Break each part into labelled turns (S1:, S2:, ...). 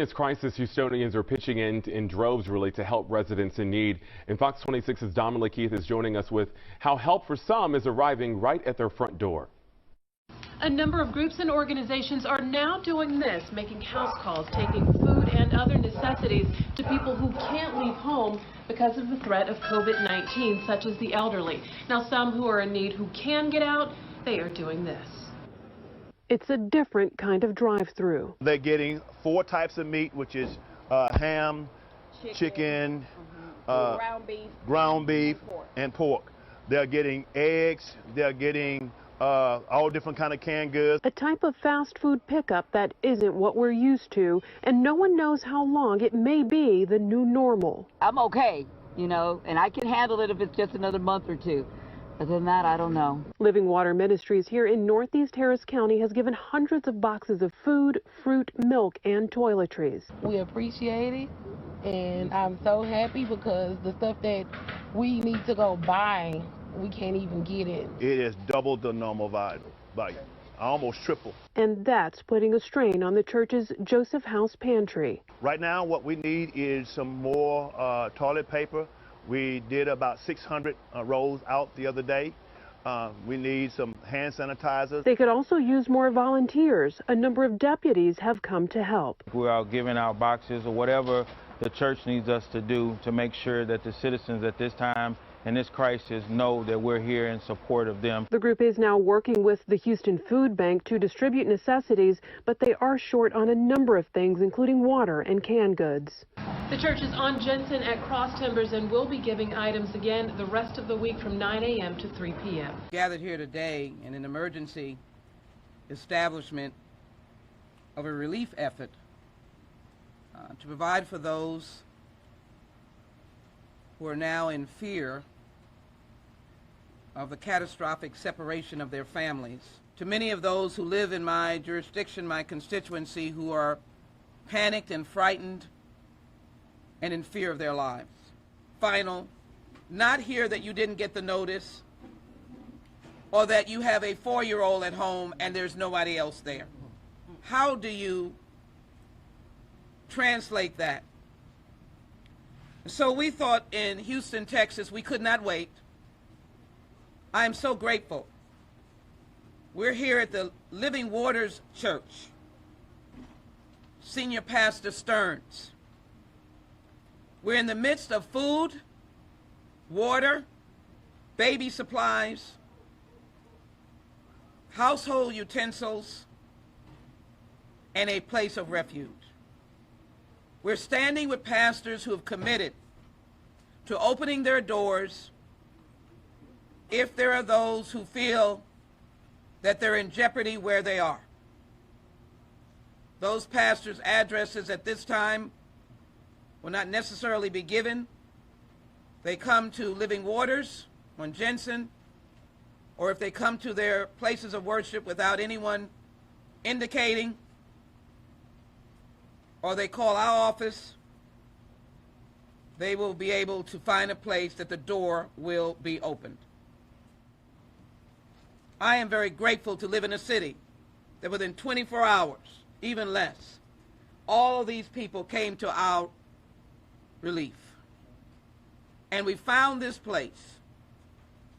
S1: this crisis, Houstonians are pitching in droves, really, to help residents in need. And Fox 26's Dominic Keith is joining us with how help for some is arriving right at their front door.
S2: A number of groups and organizations are now doing this, making house calls, taking food and other necessities to people who can't leave home because of the threat of COVID-19, such as the elderly. Now, some who are in need who can get out, they are doing this.
S3: It's a different kind of drive-through.
S4: They're getting 4 types of meat, which is ham, chicken, ground beef, and pork. They're getting eggs. They're getting all different kind of canned goods.
S3: A type of fast food pickup that isn't what we're used to, and no one knows how long it may be the new normal.
S5: I'm okay, you know, and I can handle it if it's just another month or two. Other than that, I don't know.
S3: Living Water Ministries here in Northeast Harris County has given hundreds of boxes of food, fruit, milk, and toiletries.
S6: We appreciate it, and I'm so happy because the stuff that we need to go buy, we can't even get it.
S4: It is double the normal value, almost triple.
S3: And that's putting a strain on the church's Joseph House pantry.
S4: Right now, what we need is some more toilet paper. We did about 600 rolls out the other day. We need some hand sanitizers.
S3: They could also use more volunteers. A number of deputies have come to help.
S7: We're out giving out boxes or whatever the church needs us to do to make sure that the citizens at this time in this crisis know that we're here in support of them.
S3: The group is now working with the Houston Food Bank to distribute necessities, but they are short on a number of things, including water and canned goods.
S2: The church is on Jensen at Cross Timbers and will be giving items again the rest of the week from 9 a.m. to 3 p.m.
S8: Gathered here today in an emergency establishment of a relief effort to provide for those who are now in fear of the catastrophic separation of their families. To many of those who live in my jurisdiction, my constituency, who are panicked and frightened and in fear of their lives. Final, not here that you didn't get the notice or that you have a 4-year-old at home and there's nobody else there. How do you translate that? So we thought in Houston, Texas, we could not wait. I am so grateful. We're here at the Living Waters Church, Senior Pastor Stearns. We're in the midst of food, water, baby supplies, household utensils, and a place of refuge. We're standing with pastors who have committed to opening their doors if there are those who feel that they're in jeopardy where they are. Those pastors' addresses at this time will not necessarily be given. They come to Living Waters on Jensen, or if they come to their places of worship without anyone indicating, or they call our office, they will be able to find a place that the door will be opened. I am very grateful to live in a city that within 24 hours, even less, all of these people came to our relief. And we found this place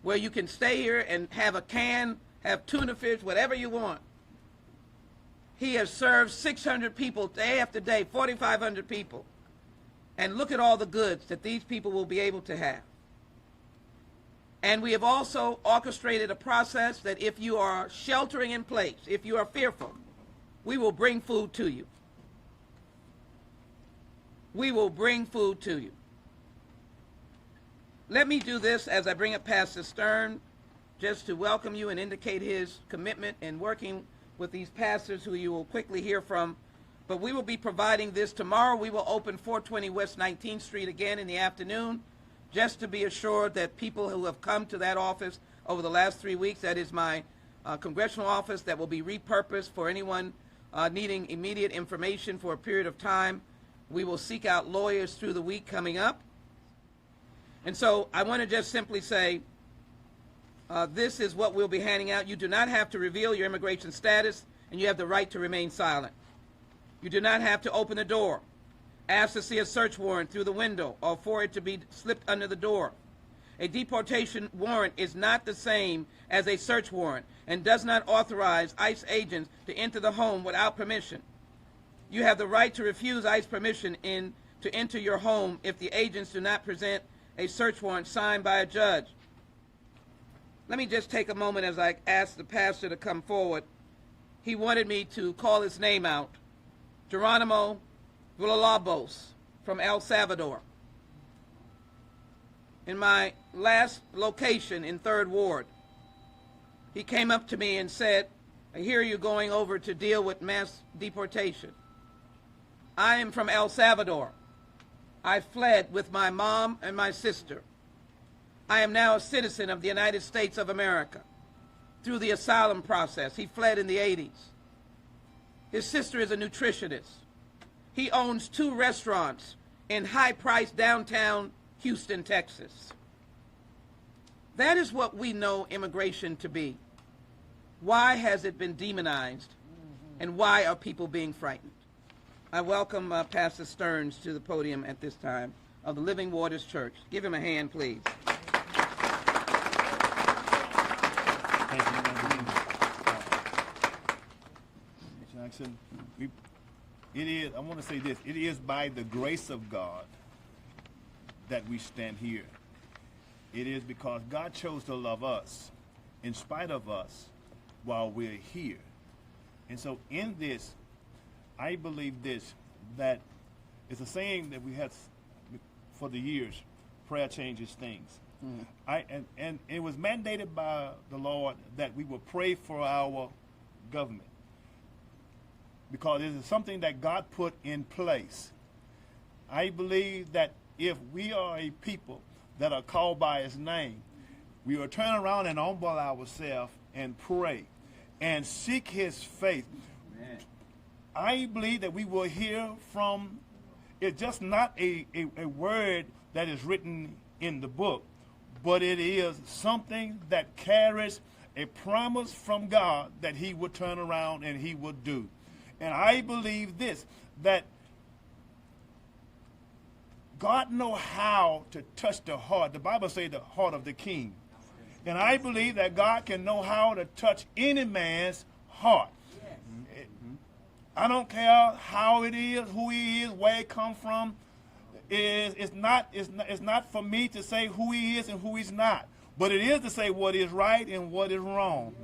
S8: where you can stay here and have a can, have tuna fish, whatever you want. He has served 600 people day after day, 4,500 people. And look at all the goods that these people will be able to have. And we have also orchestrated a process that if you are sheltering in place, if you are fearful, we will bring food to you. We will bring food to you. Let me do this as I bring up Pastor Stern, just to welcome you and indicate his commitment in working with these pastors who you will quickly hear from. But we will be providing this tomorrow. We will open 420 West 19th Street again in the afternoon, just to be assured that people who have come to that office over the last 3 weeks, that is my congressional office that will be repurposed for anyone needing immediate information for a period of time. We will seek out lawyers through the week coming up. And so I want to just simply say, this is what we'll be handing out. You do not have to reveal your immigration status, and you have the right to remain silent. You do not have to open the door, ask to see a search warrant through the window, or for it to be slipped under the door. A deportation warrant is not the same as a search warrant and does not authorize ICE agents to enter the home without permission. You have the right to refuse ICE permission to enter your home if the agents do not present a search warrant signed by a judge. Let me just take a moment as I ask the pastor to come forward. He wanted me to call his name out. Geronimo Villalobos from El Salvador. In my last location in 3rd Ward, he came up to me and said, I hear you going over to deal with mass deportation. I am from El Salvador. I fled with my mom and my sister. I am now a citizen of the United States of America. Through the asylum process, he fled in the 80s. His sister is a nutritionist. He owns 2 restaurants in high-priced downtown Houston, Texas. That is what we know immigration to be. Why has it been demonized, and why are people being frightened? I welcome Pastor Stearns to the podium at this time of the Living Waters Church. Give him a hand, please.
S4: Thank you. Jackson, I want to say this, it is by the grace of God that we stand here. It is because God chose to love us in spite of us while we're here. And so in this, I believe this, that it's a saying that we had for the years, prayer changes things. And it was mandated by the Lord that we would pray for our government, because it is something that God put in place. I believe that if we are a people that are called by his name, we will turn around and humble ourselves and pray and seek his faith. Amen. I believe that we will hear from, it's just not a word that is written in the book, but it is something that carries a promise from God that he would turn around and he would do. And I believe this, that God knows how to touch the heart. The Bible says the heart of the king. And I believe that God can know how to touch any man's heart. I don't care how it is, who he is, where it comes from. It's not for me to say who he is and who he's not. But it is to say what is right and what is wrong.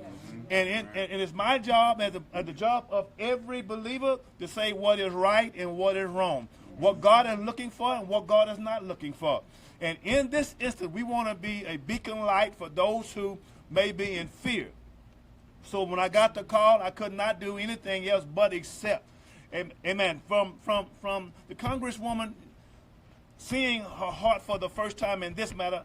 S4: And it's my job, as the job of every believer, to say what is right and what is wrong. What God is looking for and what God is not looking for. And in this instance, we want to be a beacon light for those who may be in fear. So when I got the call, I could not do anything else but accept. Amen. From the Congresswoman seeing her heart for the first time in this matter,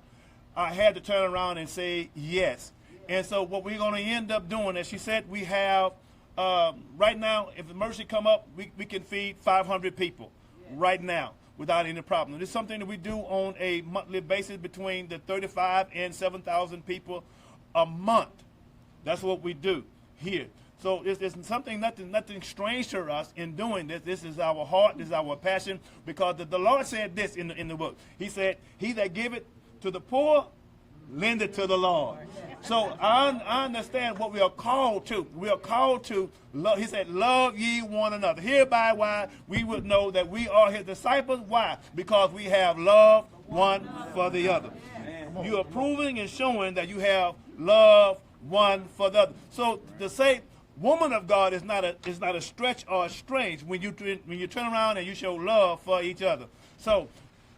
S4: I had to turn around and say yes. And so what we're going to end up doing, as she said, we have, right now, if the emergency come up, we can feed 500 people right now without any problem. It's something that we do on a monthly basis between the 35 and 7,000 people a month. That's what we do here. So it's something, nothing strange to us in doing this. This is our heart, this is our passion, because the Lord said this in the book. He said, he that giveth to the poor, lend it to the Lord. So I understand what we are called to. We are called to love. He said, love ye one another. Hereby why we would know that we are his disciples. Why? Because we have love one for the other. You are proving and showing that you have love one for the other. So to say woman of God is not a stretch or a strange when you turn around and you show love for each other. So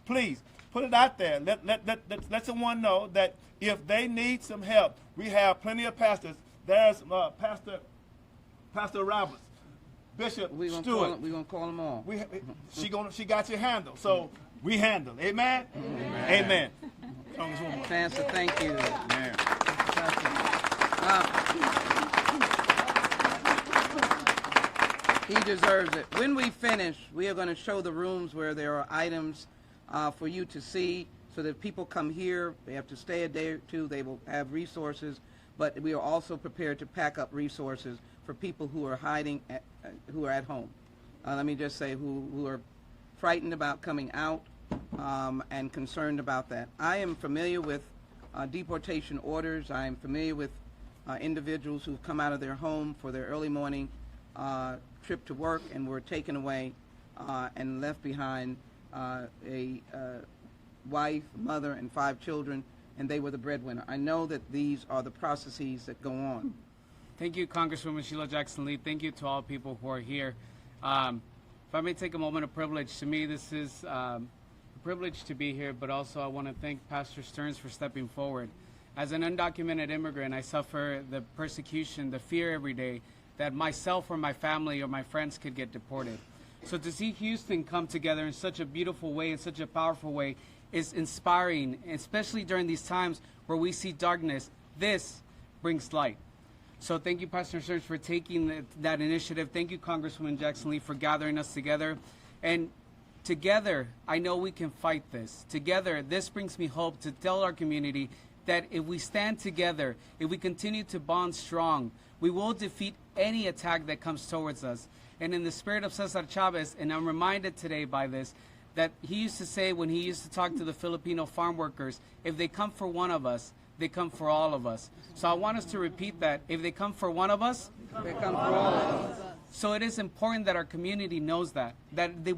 S4: please put it out there. Let someone know that if they need some help, we have plenty of pastors. There's Pastor Roberts, Bishop Stewart.
S8: We're gonna call them all.
S4: She got your handle. So we handle. Amen. Amen. Congresswoman.
S8: Pastor, thank you.
S4: Amen.
S8: He deserves it. When we finish, we are going to show the rooms where there are items for you to see, so that people come here, they have to stay a day or two, they will have resources, but we are also prepared to pack up resources for people who are hiding, who are at home. let me just say, who are frightened about coming out and concerned about that. I am familiar with deportation orders. I am familiar with individuals who've come out of their home for their early morning trip to work and were taken away and left behind a wife, mother, and 5 children, and they were the breadwinner. I know that these are the processes that go on.
S9: Thank you, Congresswoman Sheila Jackson-Lee. Thank you to all people who are here. If I may take a moment of privilege, to me this is a privilege to be here, but also I want to thank Pastor Stearns for stepping forward. As an undocumented immigrant, I suffer the persecution, the fear every day that myself or my family or my friends could get deported. So to see Houston come together in such a beautiful way, in such a powerful way, is inspiring, especially during these times where we see darkness. This brings light. So thank you, Pastor Stearns, for taking that initiative. Thank you, Congresswoman Jackson-Lee, for gathering us together. And together, I know we can fight this. Together, this brings me hope to tell our community that if we stand together, if we continue to bond strong, we will defeat any attack that comes towards us. And in the spirit of Cesar Chavez, and I'm reminded today by this, that he used to say when he used to talk to the Filipino farm workers, if they come for one of us, they come for all of us. So I want us to repeat that. If they come for one of us,
S8: They come for all of us.
S9: so it is important that our community knows that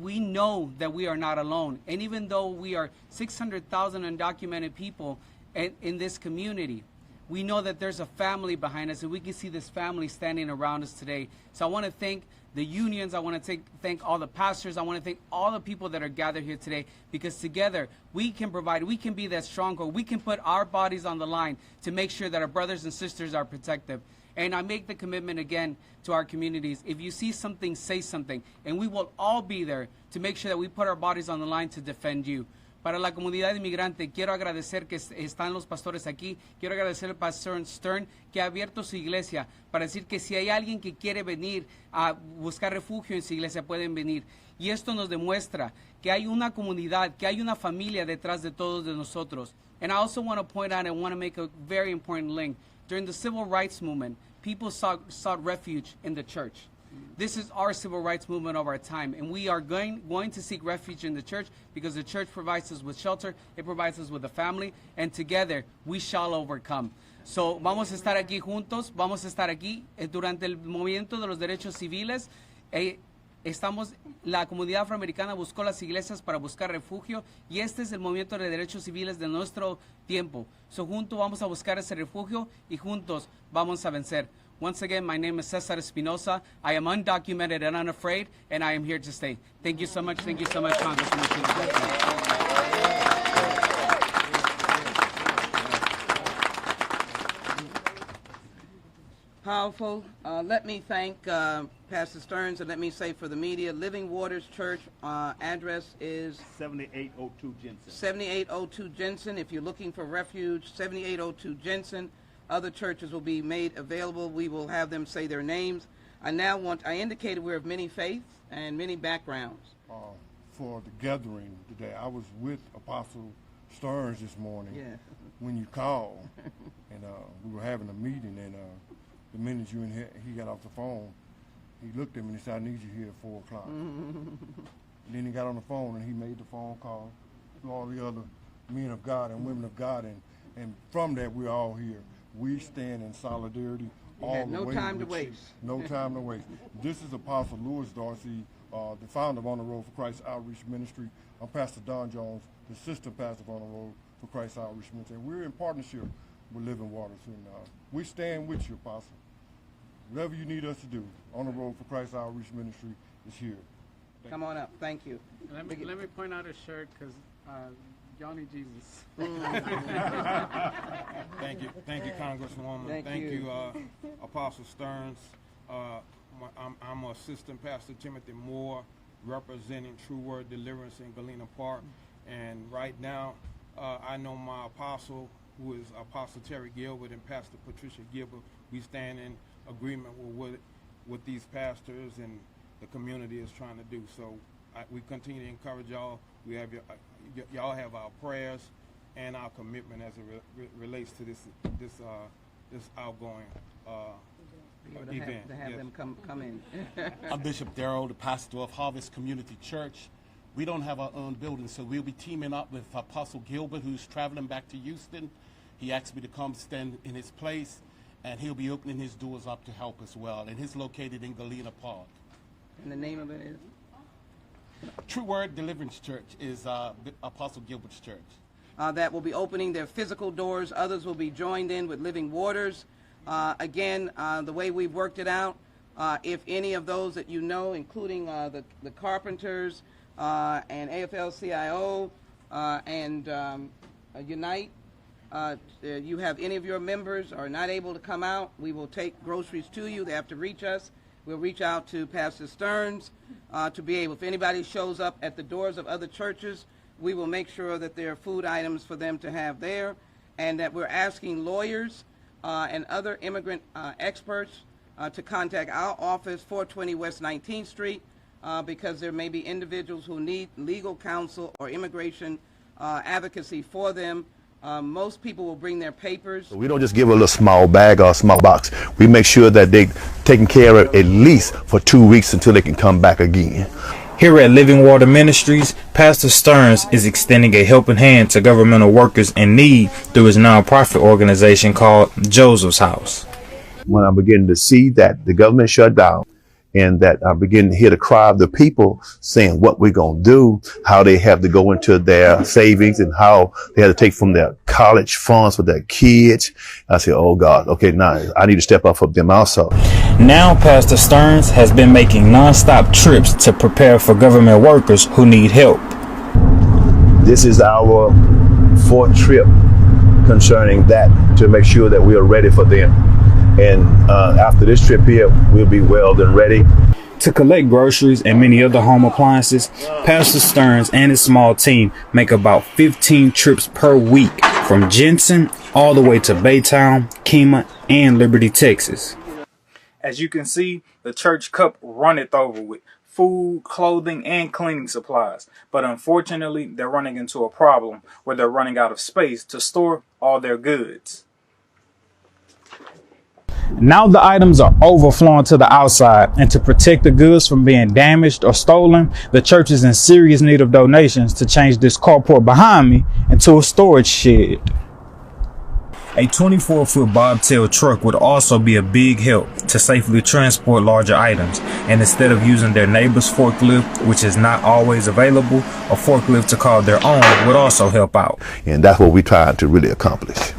S9: we know that we are not alone. And even though we are 600,000 undocumented people in this community, we know that there's a family behind us, and we can see this family standing around us today. So I want to thank the unions. I want to thank all the pastors. I want to thank all the people that are gathered here today, because together we can provide, we can be that stronghold. We can put our bodies on the line to make sure that our brothers and sisters are protected. And I make the commitment again to our communities. If you see something, say something. And we will all be there to make sure that we put our bodies on the line to defend you. Para la comunidad inmigrante, quiero agradecer que están los pastores aquí. Quiero agradecer al pastor Stern que ha abierto su iglesia para decir que si hay alguien que quiere venir a buscar refugio en su iglesia, pueden venir. Y esto nos demuestra que hay una comunidad, que hay una familia detrás de todos de nosotros. And I also want to point out and want to make a very important link. During the civil rights movement, people sought refuge in the church. This is our civil rights movement of our time, and we are going to seek refuge in the church because the church provides us with shelter, it provides us with a family, and together we shall overcome. So vamos a estar aquí juntos, vamos a estar aquí durante el movimiento de los derechos civiles. La comunidad afroamericana buscó las iglesias para buscar refugio, y este es el movimiento de derechos civiles de nuestro tiempo. So juntos vamos a buscar ese refugio y juntos vamos a vencer. Once again, my name is Cesar Espinosa. I am undocumented and unafraid, and I am here to stay. Thank you so much. Thank you so much, Congresswoman Sheila.
S8: Powerful. Let me thank Pastor Stearns, and let me say for the media, Living Waters Church address is
S4: 7802 Jensen.
S8: 7802 Jensen. If you're looking for refuge, 7802 Jensen. Other churches will be made available. We will have them say their names. I indicated we're of many faiths and many backgrounds.
S10: For the gathering today, I was with Apostle Stearns this morning when you called, and we were having a meeting, and the minute he got off the phone, he looked at me and he said, I need you here at 4 o'clock. And then he got on the phone and he made the phone call to all the other men of God and women of God, and from that we're all here. We stand in solidarity all the way.
S8: No time to waste.
S10: No time to waste. This is Apostle Louis Darcy, the founder of On the Road for Christ Outreach Ministry. I'm Pastor Don Jones, the assistant pastor of On the Road for Christ Outreach Ministry. And we're in partnership with Living Waters. And we stand with you, Apostle. Whatever you need us to do, On the Road for Christ Outreach Ministry is here.
S8: Come on up. Thank you.
S9: Let me point out a shirt, because Johnny Jesus.
S7: Thank you, Congresswoman. Thank you, Apostle Stearns. I'm Assistant Pastor Timothy Moore, representing True Word Deliverance in Galena Park. And right now, I know my apostle, who is Apostle Terry Gilbert, and Pastor Patricia Gilbert. We stand in agreement with what these pastors and the community is trying to do. So we continue to encourage y'all. We have y'all have our prayers and our commitment as it relates to this outgoing event.
S8: To have them come in.
S11: I'm Bishop Darrell, the pastor of Harvest Community Church. We don't have our own building, so we'll be teaming up with Apostle Gilbert, who's traveling back to Houston. He asked me to come stand in his place, and he'll be opening his doors up to help as well. And he's located in Galena Park.
S8: And the name of it is?
S11: True Word Deliverance Church is Apostle Gilbert's church.
S8: That will be opening their physical doors. Others will be joined in with Living Waters. Again, the way we've worked it out, if any of those that you know, including the Carpenters and AFL-CIO and Unite, you have any of your members are not able to come out, we will take groceries to you. They have to reach us. We'll reach out to Pastor Stearns to be able, if anybody shows up at the doors of other churches, we will make sure that there are food items for them to have there, and that we're asking lawyers and other immigrant experts to contact our office, 420 West 19th Street, because there may be individuals who need legal counsel or immigration advocacy for them. Most people will bring their papers.
S4: We don't just give a little small bag or a small box. We make sure that they're taken care of at least for 2 weeks until they can come back again.
S12: Here at Living Water Ministries, Pastor Stearns is extending a helping hand to governmental workers in need through his nonprofit organization called Joseph's House.
S4: When I begin to see that the government shut down, and that I begin to hear the cry of the people saying what we're going to do, how they have to go into their savings and how they have to take from their college funds for their kids. I say, oh God, okay, now I need to step up for them also.
S12: Now Pastor Stearns has been making nonstop trips to prepare for government workers who need help.
S4: This is our 4th trip concerning that, to make sure that we are ready for them. And after this trip here, we'll be well and ready.
S12: To collect groceries and many other home appliances, Pastor Stearns and his small team make about 15 trips per week from Jensen all the way to Baytown, Kemah, and Liberty, Texas. As you can see, the church cup runneth over with food, clothing, and cleaning supplies. But unfortunately, they're running into a problem where they're running out of space to store all their goods. Now the items are overflowing to the outside, and to protect the goods from being damaged or stolen, the church is in serious need of donations to change this carport behind me into a storage shed. A 24-foot bobtail truck would also be a big help to safely transport larger items, and instead of using their neighbor's forklift, which is not always available, a forklift to call their own would also help out.
S4: And that's what we try to really accomplish.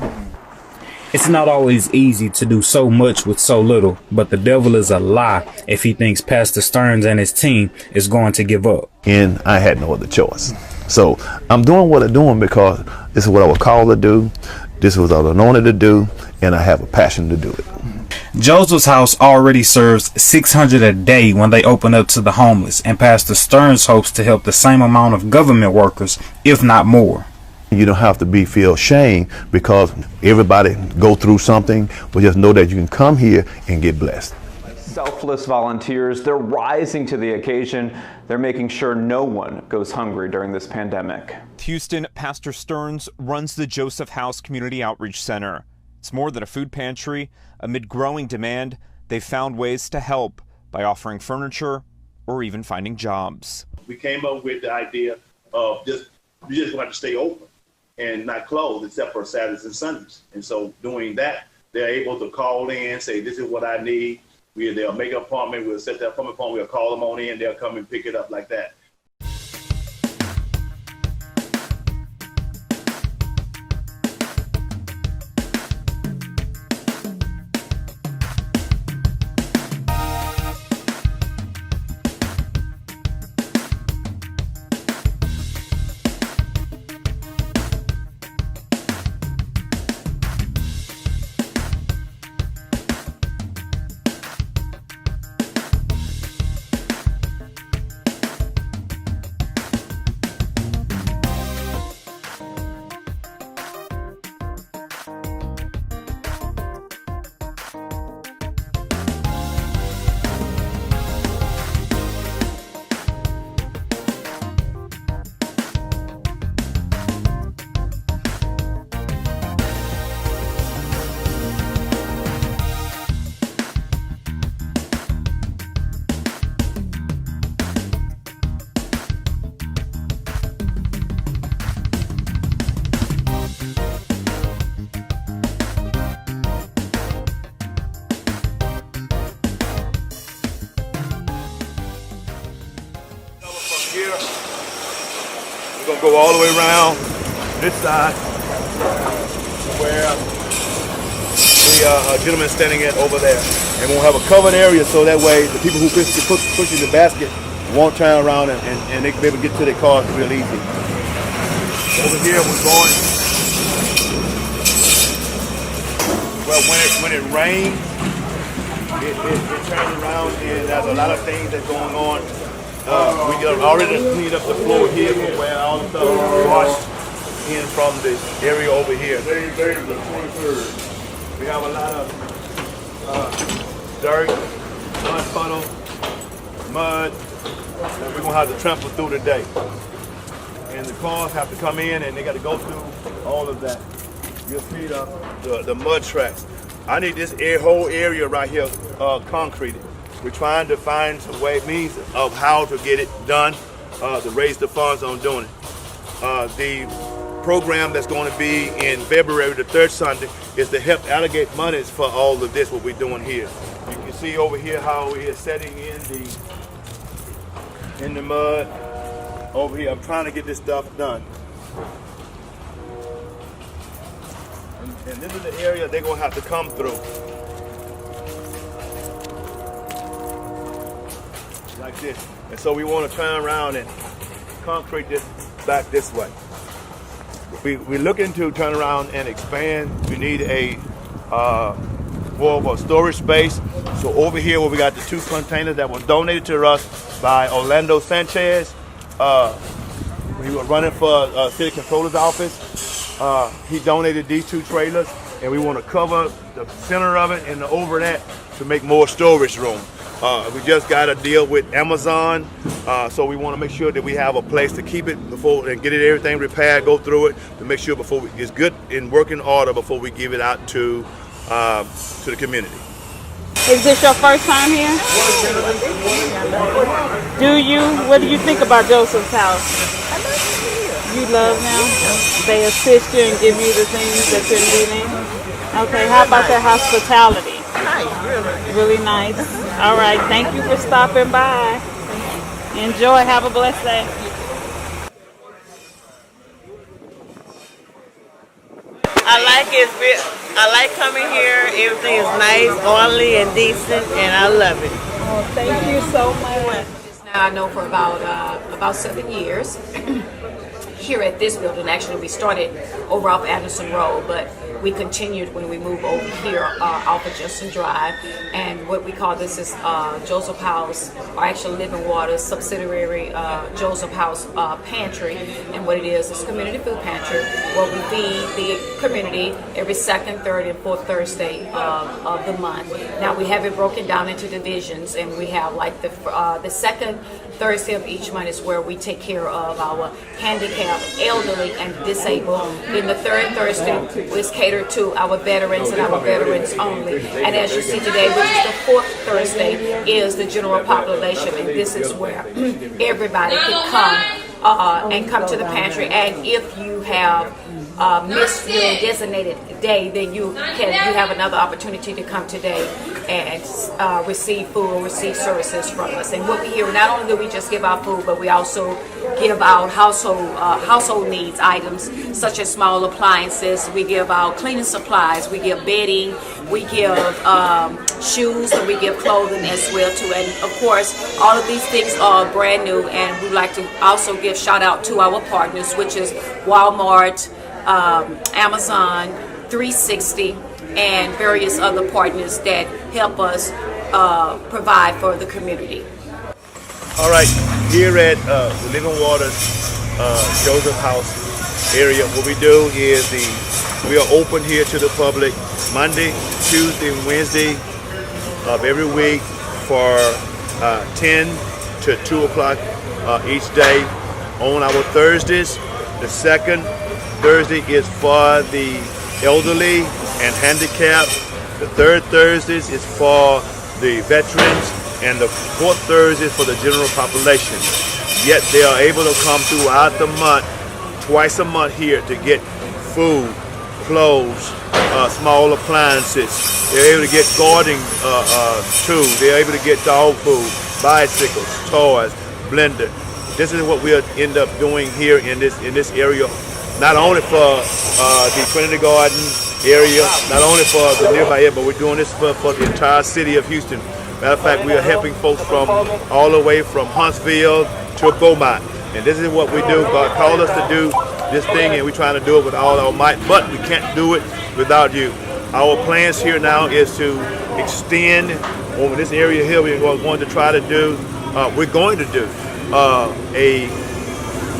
S12: It's not always easy to do so much with so little, but the devil is a lie if he thinks Pastor Stearns and his team is going to give up.
S4: And I had no other choice. So I'm doing what I'm doing because this is what I was called to do. This is what I was anointed to do, and I have a passion to do it.
S12: Joseph's House already serves 600 a day when they open up to the homeless, and Pastor Stearns hopes to help the same amount of government workers, if not more.
S4: You don't have to feel shame because everybody go through something, but just know that you can come here and get blessed.
S13: Selfless volunteers, they're rising to the occasion. They're making sure no one goes hungry during this pandemic.
S14: Houston, Pastor Stearns runs the Joseph House Community Outreach Center. It's more than a food pantry. Amid growing demand, they've found ways to help by offering furniture or even finding jobs.
S15: We came up with the idea of we just want to stay open and not closed except for Saturdays and Sundays. And so doing that, they're able to call in, say, this is what I need. They'll make an appointment, we'll set that appointment, we'll call them on in, they'll come and pick it up like that.
S4: here. We're gonna go all the way around this side where the gentleman standing at over there. And we'll have a covered area so that way the people who pushing the basket won't turn around and they can be able to get to their cars real easy. Over here we're going, well, when it rains, it turns around and there's a lot of things that's going on. We already cleaned up the floor here from where all the stuff was washed in from the area over here. We have a lot of dirt, mud puddle, mud that we're gonna have to trample through today. And the cars have to come in and they got to go through all of that. You'll see the mud tracks. I need this whole area right here concreted. We're trying to find some means of how to get it done, to raise the funds on doing it. The program that's going to be in February, the third Sunday, is to help allocate monies for all of this, what we're doing here. You can see over here how we are setting in the mud. Over here, I'm trying to get this stuff done. And this is the area they're going to have to come through. Like this. And so we want to turn around and concrete this back this way. We're looking to turn around and expand. We need more of a storage space. So over here where we got the 2 containers that were donated to us by Orlando Sanchez. He was running for City Controller's office. He donated these 2 trailers and we want to cover the center of it and over that to make more storage room. We just got a deal with Amazon, so we want to make sure that we have a place to keep it before and get everything repaired, go through it to make sure it's good in working order before we give it out to the community.
S16: Is this your first time here? What do you think about Joseph's house?
S17: I love it here.
S16: You love them? They assist you and give you the things that you're needing? Okay, how about their hospitality?
S17: Nice,
S16: really nice. All right, thank you for stopping by. Enjoy, have a blessed day.
S17: I like coming here. Everything is nice, orderly, and decent, and I love it.
S16: Oh, thank you so much.
S18: Now I know for about 7 years here at this building. Actually, we started over off Anderson Road, but we continued when we moved over here off of Justin Drive, and what we call this is Joseph House, or actually Living Waters subsidiary Joseph House Pantry. And what it is community food pantry where we feed the community every second, third, and fourth Thursday of the month. Now we have it broken down into divisions, and we have like the second Thursday of each month is where we take care of our handicapped, elderly, and disabled. Then the third Thursday is catered to our veterans and our veterans only. And as you see today, which is the fourth Thursday, is the general population, and this is where everybody can come and come to the pantry. And if you have missed your designated day, then you have another opportunity to come today and receive food or receive services from us. And what we hear, not only do we just give out food, but we also give out household needs items such as small appliances. We give out cleaning supplies. We give bedding. We give shoes, and we give clothing as well too. And of course, all of these things are brand new. And we'd like to also give shout out to our partners, which is Walmart, Amazon, 360, and various other partners that help us provide for the community.
S4: All right, here at the Living Waters Joseph House area, what we do is we are open here to the public Monday, Tuesday, and Wednesday of every week for 10 to 2 o'clock each day. On our Thursdays, the second Thursday is for the elderly and handicapped. The third Thursdays is for the veterans, and the fourth Thursday is for the general population. Yet they are able to come throughout the month, twice a month here to get food, clothes, small appliances. They're able to get gardening tools. They're able to get dog food, bicycles, toys, blender, this is what we'll end up doing here in this area, not only for the Trinity Garden area, not only for the nearby area, but we're doing this for the entire city of Houston. Matter of fact, we are helping folks from all the way from Huntsville to Beaumont. And this is what we do. God called us to do this thing, and we're trying to do it with all our might, but we can't do it without you. Our plans here now is to extend over this area here. We're going to try to do, we're going to do a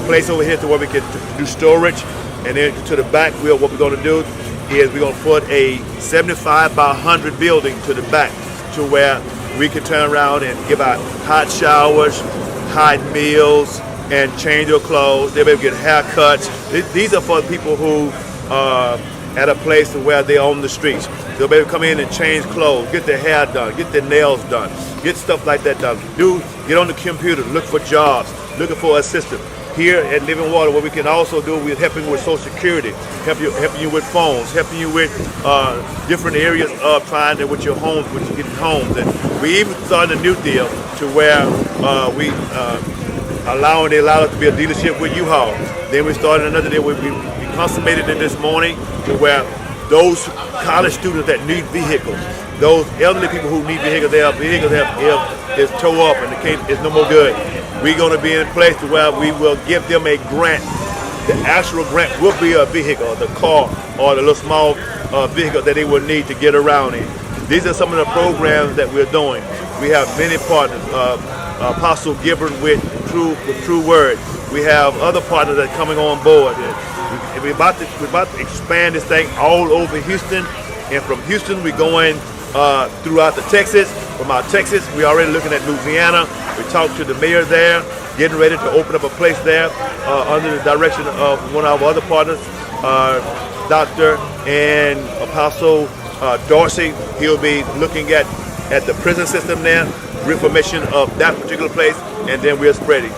S4: place over here to where we can do storage, and then to the back, what we're going to do is we're going to put a 75 by 100 building to the back to where we can turn around and give out hot showers, hot meals, and change their clothes. They'll be able to get haircuts. These are for people who are at a place where they're on the streets. They'll be able to come in and change clothes, get their hair done, get their nails done, get stuff like that done. Get on the computer, look for jobs, looking for assistance. Here at Living Water, what we can also do, we're helping with Social Security, helping you with phones, helping you with different areas of trying to with your homes, with getting homes. And we even started a new deal to where we allow us to be a dealership with U-Haul. Then we started another deal. We consummated it this morning to where those college students that need vehicles, those elderly people who need vehicles, their vehicles is tore up and it's no more good. We're going to be in a place to where we will give them a grant. The actual grant will be a vehicle, the car or the little small vehicle that they will need to get around in. These are some of the programs that we're doing. We have many partners. Apostle Gilbert with True Word. We have other partners that are coming on board. We're about to expand this thing all over Houston, and from Houston we're going throughout the Texas. From our Texas, we're already looking at Louisiana. We talked to the mayor there, getting ready to open up a place there under the direction of one of our other partners, Dr. and Apostle Dorsey. He'll be looking at the prison system there, reformation of that particular place, and then we're spreading.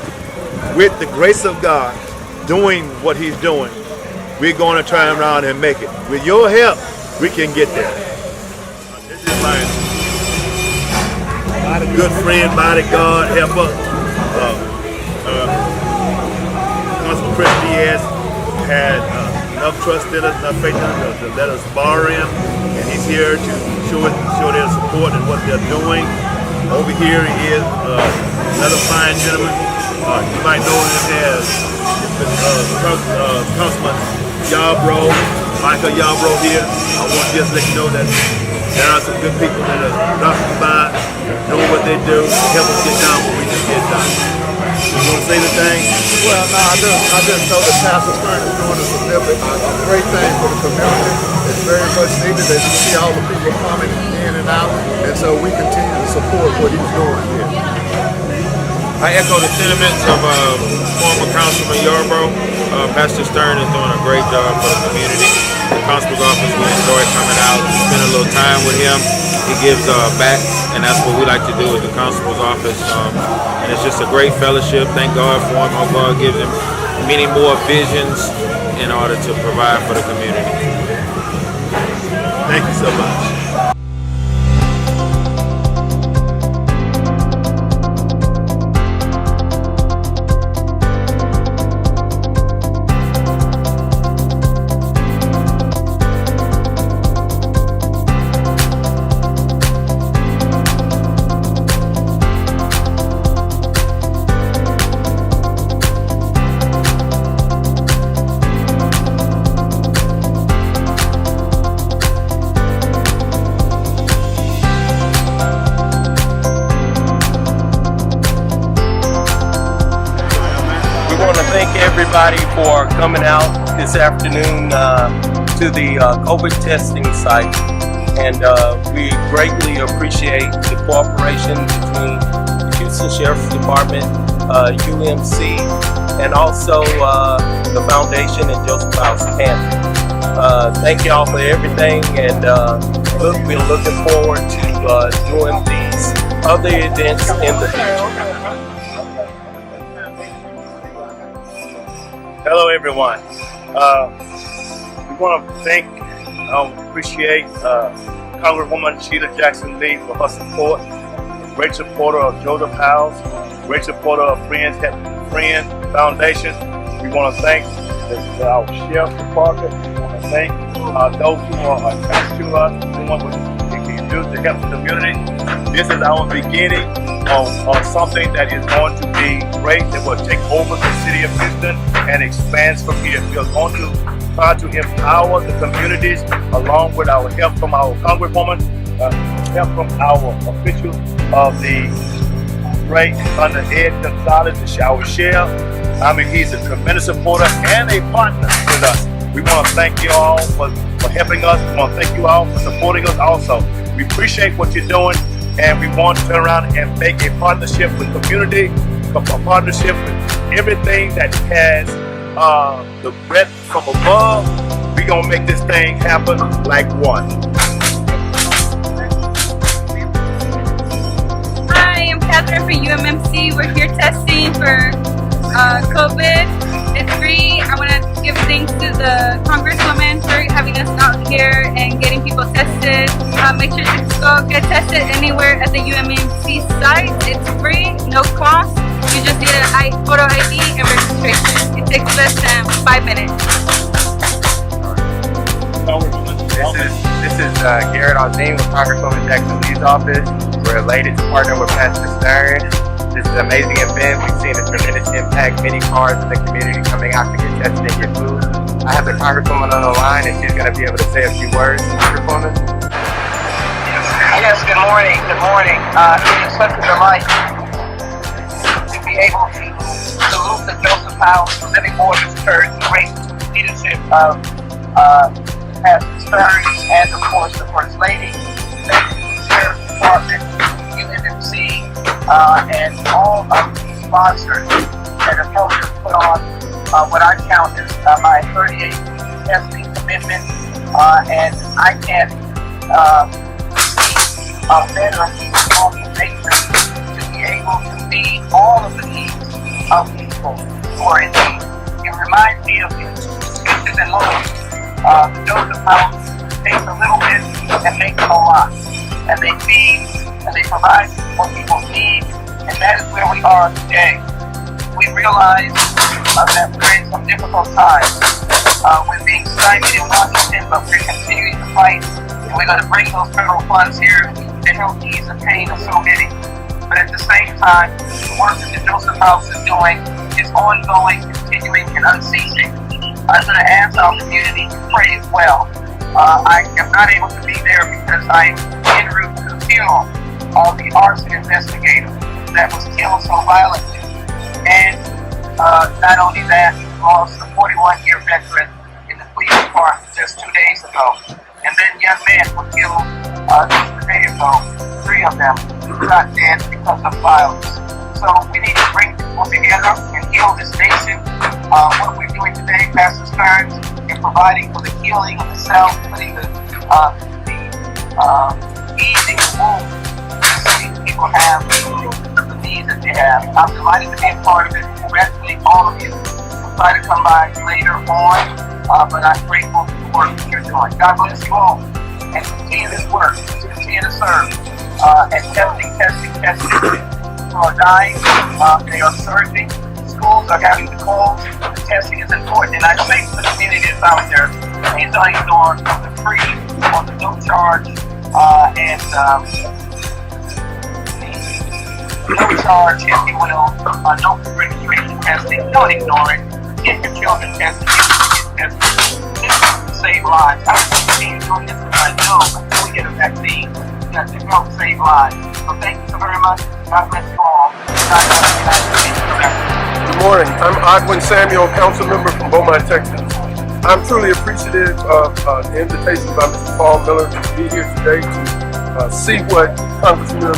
S4: With the grace of God, doing what he's doing, we're going to turn around and make it. With your help, we can get there. This is my good friend, bodyguard, helper, Congresswoman Chris Diaz had enough trust in us, enough faith in us to let us borrow him, and he's here to show their support and what they're doing. Over here is another fine gentleman. You might know him as Councilman Yarbrough, Michael Yarbrough here. I want to just let you know that there are some good people that are dropping by, know what they do, help us get down what we just get done. You want to say the thing?
S19: Well, no, I just know that Pastor Stern is doing a great thing for the community. It's very much needed as you see all the people coming in and out, and so we continue to support what he's doing here.
S20: I echo the sentiments of former Councilman Yarbrough. Pastor Stern is doing a great job for the community. The constable's office, we enjoy coming out, spend a little time with him. He gives back, and that's what we like to do at the constable's office. And it's just a great fellowship. Thank God for him. God gives him many more visions in order to provide for the community.
S4: Thank you so much.
S21: Everybody for coming out this afternoon to the COVID testing site, and we greatly appreciate the cooperation between the Houston Sheriff's Department, UMMC, and also the Foundation and Joseph House Camp. Thank y'all for everything, and we're looking forward to doing these other events in the future.
S22: Hello everyone. We want to appreciate Congresswoman Sheila Jackson-Lee for her support, great supporter of Joseph House, great supporter of Friends Friends Foundation. We want to thank our Sheriff's Department. We want to thank those who are attached to us, doing what we can do to help the community. This is our beginning of something that is going to be great, that will take over the city of Houston and expands from here. We are going to try to empower the communities along with our help from our Congresswoman, help from our officials of the great under Ed Gonzalez, our sheriff. I mean, he's a tremendous supporter and a partner with us. We want to thank you all for helping us. We want to thank you all for supporting us also. We appreciate what you're doing, and we want to turn around and make a partnership with the community, a partnership with everything that has the breath from above. We're going to make this thing happen like one.
S1: Hi, I'm Catherine for UMMC. We're here testing for COVID. It's free. I want to give thanks to the Congresswoman for having us out here and getting people tested. Make sure to go get tested anywhere at the UMMC site. It's free, no cost. You just need a photo ID and registration. It takes less than 5 minutes.
S5: This is Garrett Alzine with Congresswoman Jackson Lee's office. We're elated to partner with Pastor Stern. This is an amazing event. We've seen a tremendous impact. Many cars in the community coming out to get tested and get food. I have the Congresswoman on the line, and she's going to be able to say a few words. Congresswoman?
S23: Yes, good morning. Good morning. It's such a delight to be able to salute the Joseph House Living Waters Church, the great leadership of Pastor Stern and, of course, the First Lady, the Sheriff's Department, UMMC, and all of the sponsors that have helped us put on what I count as my 38 testing commitment, and I can't better organization to be able to meet all of the needs of people who are in need. It reminds me of the Sisters in Law. The Joseph House takes a little bit and makes a lot, and they feed and they provide what people need, and that is where we are today. We realize that we're in some difficult times. We're being stymied in Washington, but we're continuing to fight, and we're going to bring those federal funds here to help ease the pain of so many. But at the same time, the work that the Joseph House is doing is ongoing, continuing, and unceasing. I'm going to ask our community to pray as well. I am not able to be there because I'm en route to the funeral of the arson investigator that was killed so violently. And not only that, we lost a 41-year veteran in the police department just 2 days ago. And then young men were killed just a day ago, 3 of them shot dead because of violence. So we need to bring people together and heal this nation. What we're doing today, Pastor Stearns, in providing for the healing of the self, putting the easing the wound people have, the needs that they have. I'm delighted to be a part of it. Congratulate all of you. We'll try to come by later on, but I'm grateful for the work that you're doing. God bless you all, and continue this work, continue to serve, and testing. People are dying, they are surging, schools are having to close. The testing is important, and I say to the community that's out there, please don't ignore the free or the no charge, and no charge, if you will, no registration testing. Don't ignore it. Get your children tested. Get tested. Save lives. I will continue doing this because I know until we get a vaccine that can help save lives. So thank you so very much. God bless you all.
S10: Good morning. I'm Ogwin Samuel, council member from Beaumont, Texas. I'm truly appreciative of the invitation by Mr. Paul Miller to be here today to see what Congresswoman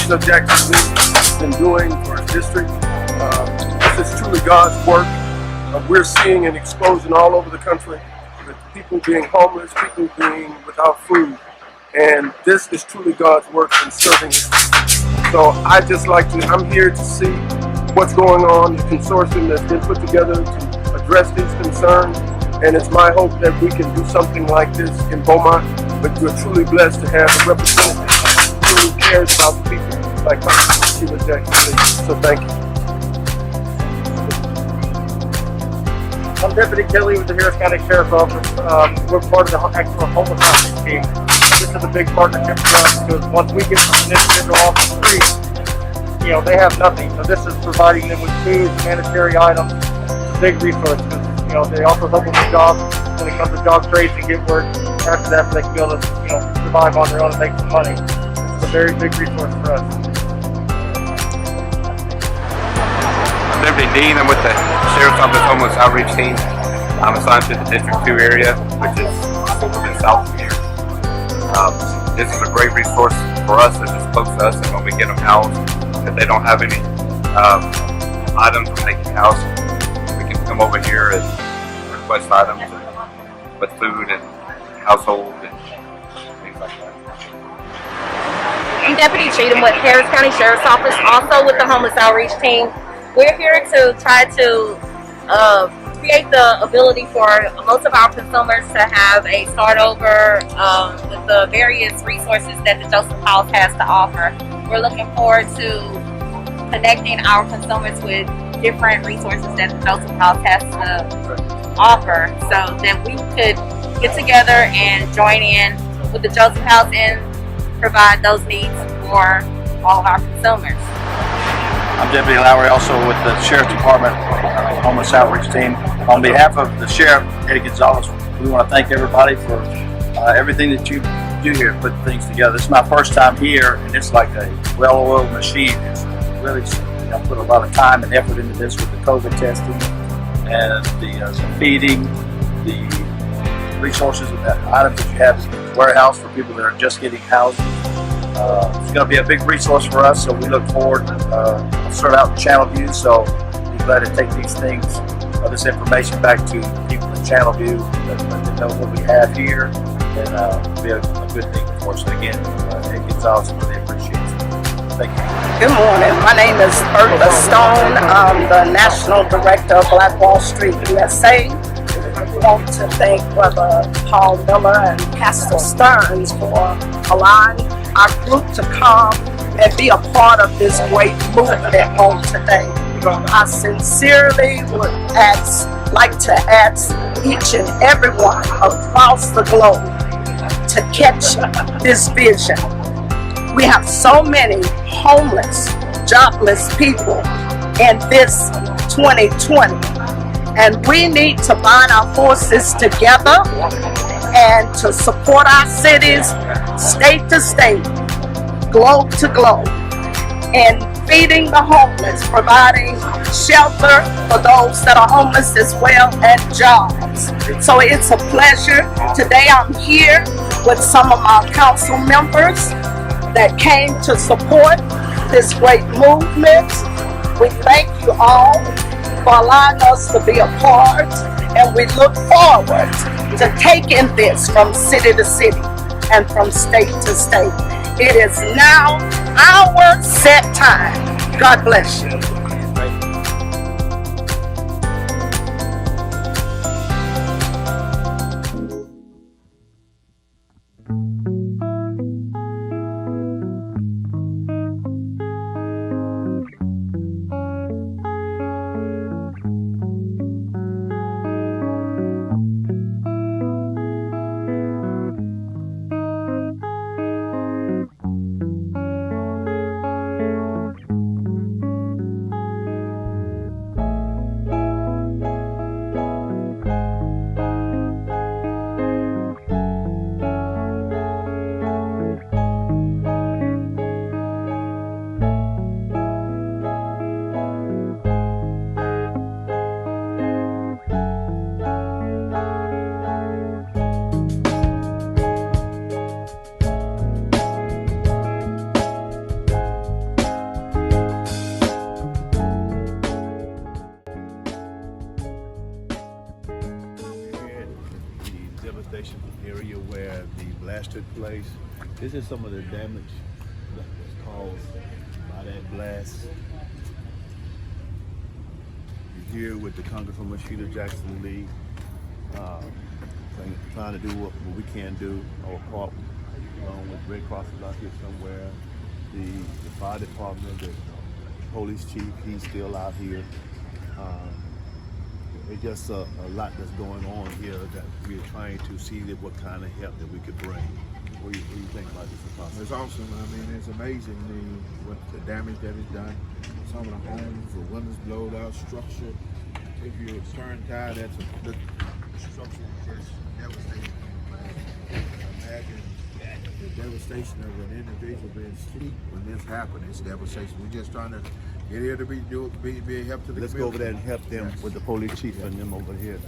S10: Sheila Jackson Lee has been doing for his district. This is truly God's work. We're seeing an explosion all over the country with people being homeless, people being without food. And this is truly God's work in serving his people. So I'm here to see what's going on, the consortium that's been put together to address these concerns. And it's my hope that we can do something like this in Beaumont. But we're truly blessed to have a representative who cares about the people like Congresswoman Sheila Jackson Lee. So thank you.
S22: I'm Deputy Kelly with the Harris County Sheriff's Office. We're part of the actual homeless housing team. This is a big partnership for us because once we get an individual off the street, you know, they have nothing. So this is providing them with food, sanitary items. It's a big resource because, you know, they also help them with jobs when it comes to job trades and get work. After that, they can be able to, you know, survive on their own and make some money. It's a very big resource for us.
S5: I'm Deputy Dean. I'm with the Sheriff's Office Homeless Outreach Team. I'm assigned to the District 2 area, which is within south of here. This is a great resource for us. It's just close to us, and when we get them housed, if they don't have any items when they get housed, we can come over here and request items with food and household and things like that.
S2: I'm Deputy Cheatham with Harris County Sheriff's Office, also with the Homeless Outreach Team. We're here to try to create the ability for most of our consumers to have a start over with the various resources that the Joseph House has to offer. We're looking forward to connecting our consumers with different resources that the Joseph House has to offer so that we could get together and join in with the Joseph House and provide those needs for all of our consumers.
S3: I'm Deputy Lowry, also with the Sheriff's Department Homeless Outreach Team. On behalf of the Sheriff, Eddie Gonzalez, we want to thank everybody for everything that you do here, putting things together. This is my first time here, and it's like a well-oiled machine. It's really, you know, put a lot of time and effort into this with the COVID testing and the feeding, the resources and the items that you have in the warehouse for people that are just getting housed. It's going to be a big resource for us, so we look forward to start out in Channelview, so we're glad to take these things, this information back to people in Channelview, let them know what we have here, and it'll be a good thing for us. And again, Ed Gonzalez really appreciates it. Thank you.
S6: Good morning. My name is Bertha Stone. I'm the National Director of Black Wall Street USA. I want to thank Brother Paul Miller and Pastor Stearns for allowing our group to come and be a part of this great movement on today. I sincerely would like to ask each and everyone across the globe to catch this vision. We have so many homeless, jobless people in this 2020, and we need to bind our forces together and to support our cities, state to state, globe to globe, in feeding the homeless, providing shelter for those that are homeless as well, and jobs. So it's a pleasure. Today I'm here with some of our council members that came to support this great movement. We thank you all for allowing us to be a part, and we look forward to taking this from city to city and from state to state. It is now our set time. God bless you.
S4: Area where the blast took place. This is some of the damage that was caused by that blast. We're here with the Congresswoman Sheila Jackson Lee, trying to do what we can do, our part, along with Red Cross is out here somewhere. The fire department, the police chief, he's still out here. it's just a lot that's going on here that we're trying to see what kind of help that we could bring. What do you think about this, Apostle?
S7: It's awesome. I mean, it's amazing what the damage that is done. Some of the homes, the windows blowed out, structure. If you turn tide, that's the structure is just devastating. Imagine the devastation of an individual being asleep when this happened. It's devastation. We're just trying to get here to be a help to the
S4: Let's
S7: community.
S4: go over there and help them with the police chief and them over here.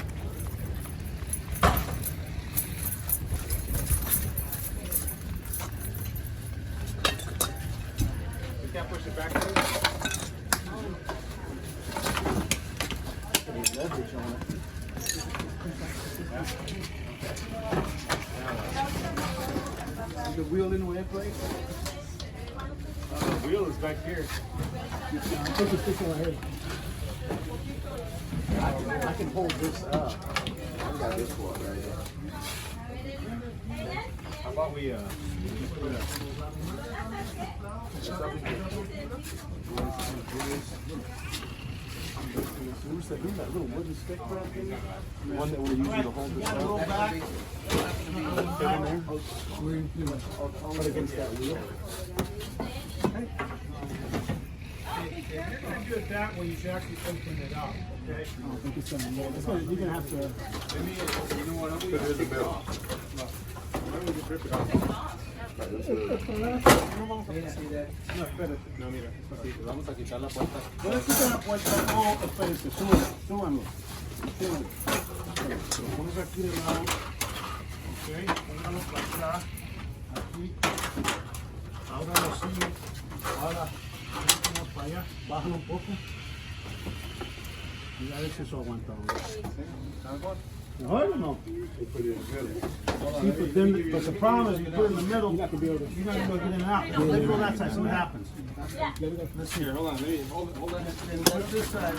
S9: You can't push it back. Leverage on it. Is the wheel in the way, please? The wheel is back here. Put this one here. I can hold this up. I got this one right here. How about we put it up? Who's that little wooden stick right there? One that we're using to hold this up. Put against that wheel. You're going to do it that way, you should actually open it up, okay? I don't think it's going to move. You're going to have to... You know what? I'm going to put it in the middle. I'm going to rip it off. No, espérate. No, mira. Vamos a quitar la puerta. Puedes quitar la puerta. No, espérate. Súbanlo. Lo pones aquí de lado. Ok. Póngalo para acá. Aquí. Ahora lo sigue. Ahora. Para allá, bájalo un poco y a ver si eso aguanta. Mejor o no? But the problem is you put it in the middle, you're not going to be able to get in and out. Let's go that side, see what happens. Let's see here, hold on, hold that. Put this side.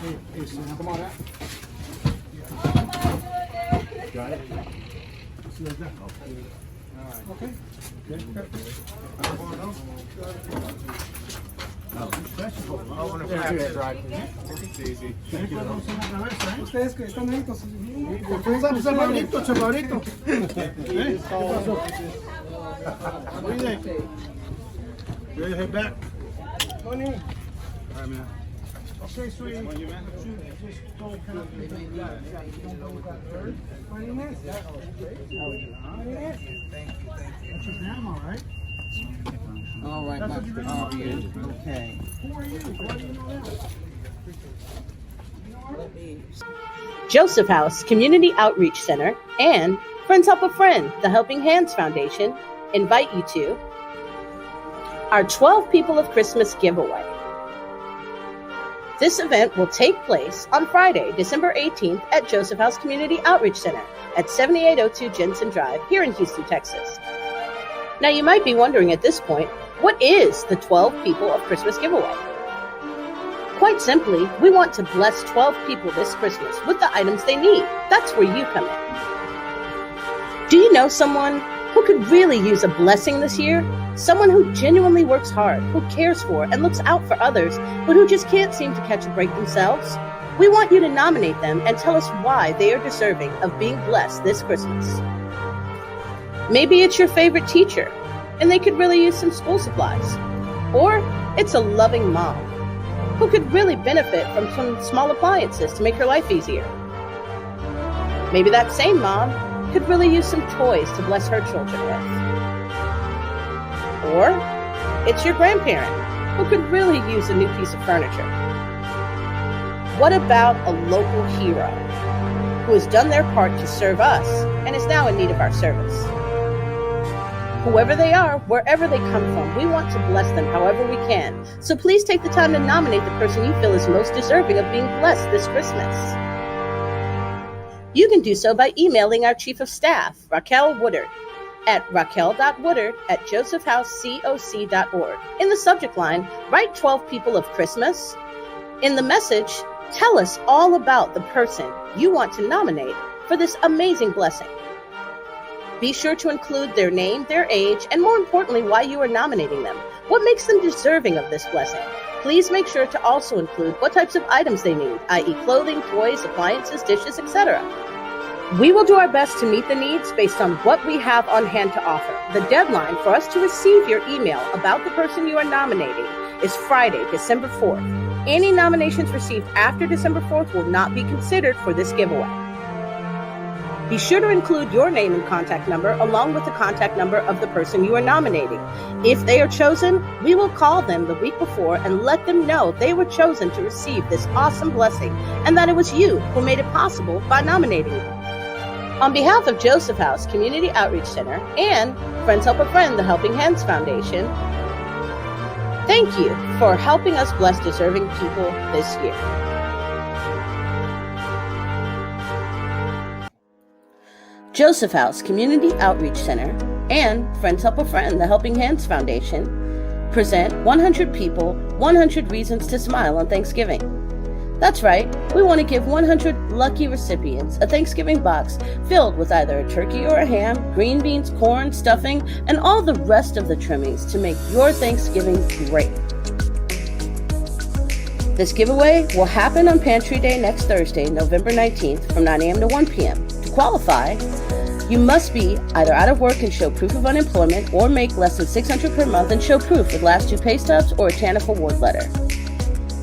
S9: Hey, come on out. Got it? See like that? Okay. Ustedes que están lentos. Chaparrito. What do you think? Ready to head back? Money. All right, man. Okay, sweetie. Just go kind of you don't go that third. 20 minutes. That's your grandma, right?
S11: All right,
S9: That's what you really want.
S11: okay.
S9: Who are you? Why do you know that?
S2: Joseph House Community Outreach Center and Friends Help a Friend, the Helping Hands Foundation, invite you to our 12 People of Christmas giveaway. This event will take place on Friday, December 18th at Joseph House Community Outreach Center at 7802 Jensen Drive here in Houston, Texas. Now you might be wondering at this point, what is the 12 People of Christmas giveaway? Quite simply, we want to bless 12 people this Christmas with the items they need. That's where you come in. Do you know someone who could really use a blessing this year? Someone who genuinely works hard, who cares for and looks out for others, but who just can't seem to catch a break themselves? We want you to nominate them and tell us why they are deserving of being blessed this Christmas. Maybe it's your favorite teacher, and they could really use some school supplies. Or it's a loving mom who could really benefit from some small appliances to make her life easier. Maybe that same mom could really use some toys to bless her children with. Or it's your grandparent who could really use a new piece of furniture. What about a local hero who has done their part to serve us and is now in need of our service? Whoever they are, wherever they come from, we want to bless them however we can. So please take the time to nominate the person you feel is most deserving of being blessed this Christmas. You can do so by emailing our Chief of Staff, Raquel Woodard, at raquel.woodard@josephhousecoc.org. In the subject line, write 12 People of Christmas. In the message, tell us all about the person you want to nominate for this amazing blessing. Be sure to include their name, their age, and more importantly, why you are nominating them. What makes them deserving of this blessing?
S8: Please make sure to also include what types of items they need, i.e. clothing, toys, appliances, dishes, etc. We will do our best to meet the needs based on what we have on hand to offer. The deadline for us to receive your email about the person you are nominating is Friday, December 4th. Any nominations received after December 4th will not be considered for this giveaway. Be sure to include your name and contact number along with the contact number of the person you are nominating. If they are chosen, we will call them the week before and let them know they were chosen to receive this awesome blessing and that it was you who made it possible by nominating them. On behalf of Joseph House Community Outreach Center and Friends Help a Friend, the Helping Hands Foundation, thank you for helping us bless deserving people this year. Joseph House Community Outreach Center and Friends Help a Friend, the Helping Hands Foundation present 100 People, 100 Reasons to Smile on Thanksgiving. That's right, we want to give 100 lucky recipients a Thanksgiving box filled with either a turkey or a ham, green beans, corn, stuffing, and all the rest of the trimmings to make your Thanksgiving great. This giveaway will happen on Pantry Day next Thursday, November 19th from 9 a.m. to 1 p.m. To qualify, you must be either out of work and show proof of unemployment or make less than $600 per month and show proof with last 2 pay stubs or a TANF award letter.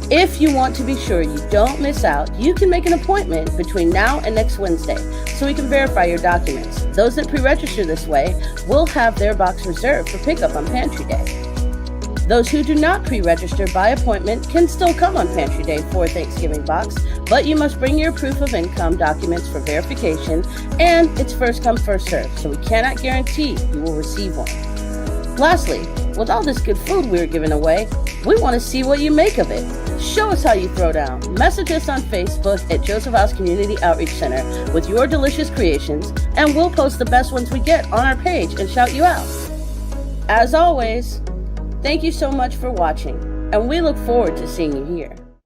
S8: If you want to be sure you don't miss out, you can make an appointment between now and next Wednesday so we can verify your documents. Those that pre-register this way will have their box reserved for pickup on Pantry Day. Those who do not pre-register by appointment can still come on Pantry Day for a Thanksgiving box, but you must bring your proof of income documents for verification, and it's first come, first served, so we cannot guarantee you will receive one. Lastly, with all this good food we're giving away, we want to see what you make of it. Show us how you throw down. Message us on Facebook at Joseph House Community Outreach Center with your delicious creations, and we'll post the best ones we get on our page and shout you out. As always, thank you so much for watching, and we look forward to seeing you here.